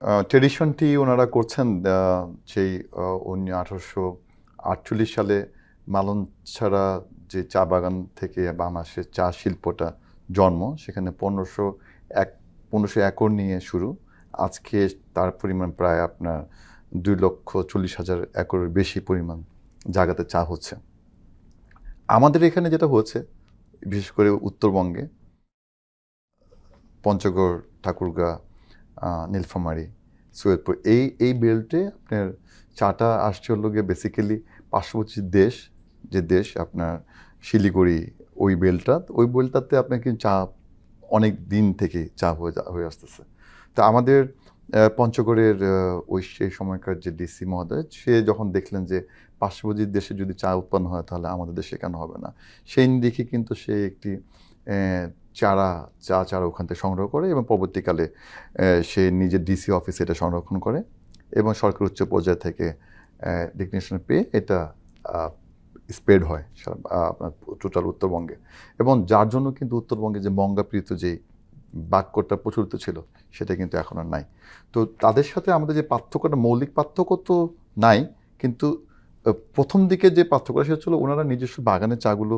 ট্রেডিশনটি ওনারা করছেন সেই 1848 সালে মালঞ্চ ছাড়া যে চা বাগান থেকে বাংলাদেশের চা শিল্পটা জন্ম, সেখানে 1500 একর নিয়ে শুরু। আজকে তার পরিমাণ প্রায় আপনার 2,40,000 একরের বেশি পরিমাণ জায়গাতে চা হচ্ছে। আমাদের এখানে যেটা হচ্ছে, বিশেষ করে উত্তরবঙ্গে পঞ্চগড়, ঠাকুরগাঁ, নীলফামারী, সৈয়দপুর, এই বেল্টে আপনার চাটা আসছে হলো গিয়ে বেসিক্যালি পার্শ্ববর্তী দেশ, যে দেশ আপনার শিলিগুড়ি, ওই বেলটাতে আপনার কিন্তু চা অনেক দিন থেকে চা হয়ে আসতেছে। তা আমাদের পঞ্চগড়ের সেই সময়কার যে ডিসি মহোদয়, সে যখন দেখলেন যে পার্শ্ববর্তী দেশে যদি চা উৎপন্ন হয় তাহলে আমাদের দেশে কেন হবে না, সেই দেখে কিন্তু সে একটি চারা ওখান থেকে সংগ্রহ করে এবং পরবর্তীকালে সে নিজের ডিসি অফিসে এটা সংরক্ষণ করে এবং সরকার উচ্চ পর্যায় থেকে ডিগনিশন পেয়ে এটা স্প্রেড হয় আপনার টোটাল উত্তরবঙ্গে। এবং যার জন্য কিন্তু উত্তরবঙ্গে যে মঙ্গাপ্রীত যে বাক্যটা প্রচলিত ছিল, সেটা কিন্তু এখন আর নাই। তো তাদের সাথে আমাদের যে পার্থক্যটা, মৌলিক পার্থক্য তো নাই, কিন্তু প্রথম দিকে যে পার্থক্য সেটা ছিল ওনারা নিজস্ব বাগানের চাগুলো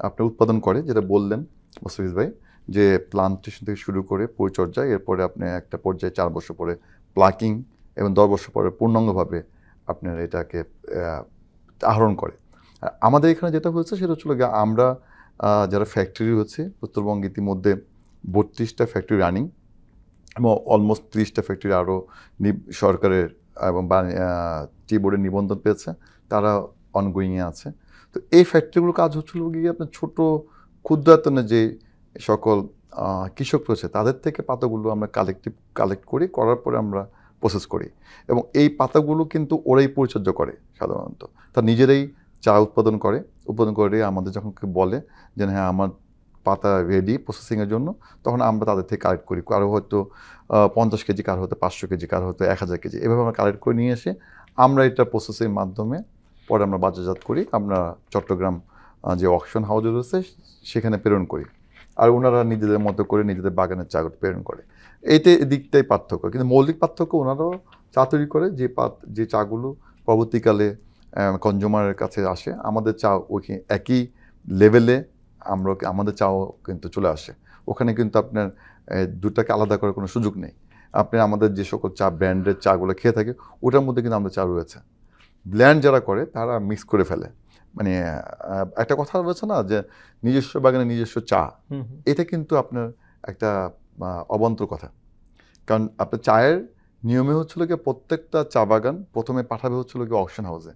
আপনার উৎপাদন করে, যেটা বললেন মোস্তাফিজ ভাই, যে প্লান্টেশন থেকে শুরু করে পরিচর্যা, এরপরে আপনি একটা পর্যায়ে 4 বছর পরে প্লাকিং এবং 10 বছর পরে পূর্ণাঙ্গভাবে আপনার এটাকে আহরণ করে। আমাদের এখানে যেটা হয়েছে সেটা হচ্ছিল গিয়ে আমরা যারা ফ্যাক্টরি হচ্ছে উত্তরবঙ্গে ইতিমধ্যে 32টা ফ্যাক্টরি রানিং এবং অলমোস্ট 30টা ফ্যাক্টরি আরও সরকারের এবং টি বোর্ডের নিবন্ধন পেয়েছে, তারা অনগোয়িংয়ে আছে। তো এই ফ্যাক্টরিগুলোর কাজ হচ্ছিল গিয়ে আপনার ছোটো ক্ষুদ্রায়তনের যে সকল কৃষক রয়েছে তাদের থেকে পাতাগুলো আমরা কালেক্ট করার পরে আমরা প্রসেস করি এবং এই পাতাগুলো কিন্তু ওরাই পরিচর্যা করে সাধারণত। তারা নিজেরাই চা উৎপাদন করে আমাদের যখন বলে যে হ্যাঁ আমার পাতা রেডি প্রসেসিংয়ের জন্য, তখন আমরা তাদের থেকে কালেক্ট করি। কারো হয়তো 50 কেজি, কারো হয়তো 500 কেজি, কারো হয়তো 1000 কেজি, এভাবে আমরা কালেক্ট করে নিয়ে এসে আমরা এটা প্রসেসের মাধ্যমে পরে আমরা বাজারজাত করি। আমরা চট্টগ্রাম যে অকশন হাউস রয়েছে সেখানে প্রেরণ করি, আর ওনারা নিজেদের মতো করে নিজেদের বাগানের চা প্রেরণ করে। দিকটাই পার্থক্য, কিন্তু মৌলিক পার্থক্য ওনারাও চা তৈরি করে যে চাগুলো পরবর্তীকালে কনজিউমারের কাছে আসে, আমাদের চা ওই একই লেভেলে আমাদের চাও কিন্তু চলে আসে। ওখানে কিন্তু আপনার দুটাকে আলাদা করার কোনো সুযোগ নেই। আপনি আমাদের যে সকল চা ব্র্যান্ডের চাগুলো খেয়ে থাকে ওটার মধ্যে কিন্তু আমাদের চা রয়েছে। ব্ল্যান্ড যারা করে তারা মিক্স করে ফেলে। মানে একটা কথা বলছে না যে নিজস্ব বাগানে নিজস্ব চা, এটা কিন্তু আপনার একটা অবান্তর কথা। কারণ আপনার চায়ের নিয়মে হচ্ছিল গিয়ে প্রত্যেকটা চা বাগান প্রথমে পাঠাবে হচ্ছিল গিয়ে অকশন হাউসে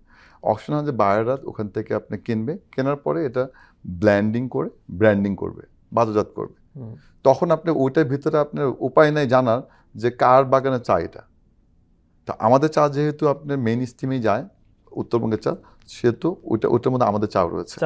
বায়াররা ওখান থেকে আপনি কিনবে, কেনার পরে এটা ব্র্যান্ডিং করবে, বাজারজাত করবে। তখন আপনি ওইটার ভিতরে আপনার উপায় নেই জানার যে কার বাগানের চা এটা। তা আমাদের চা যেহেতু আপনার মেইন স্ট্রিমেই যায়, উত্তরবঙ্গের চা, সেহেতু ওইটার মধ্যে আমাদের চাও রয়েছে।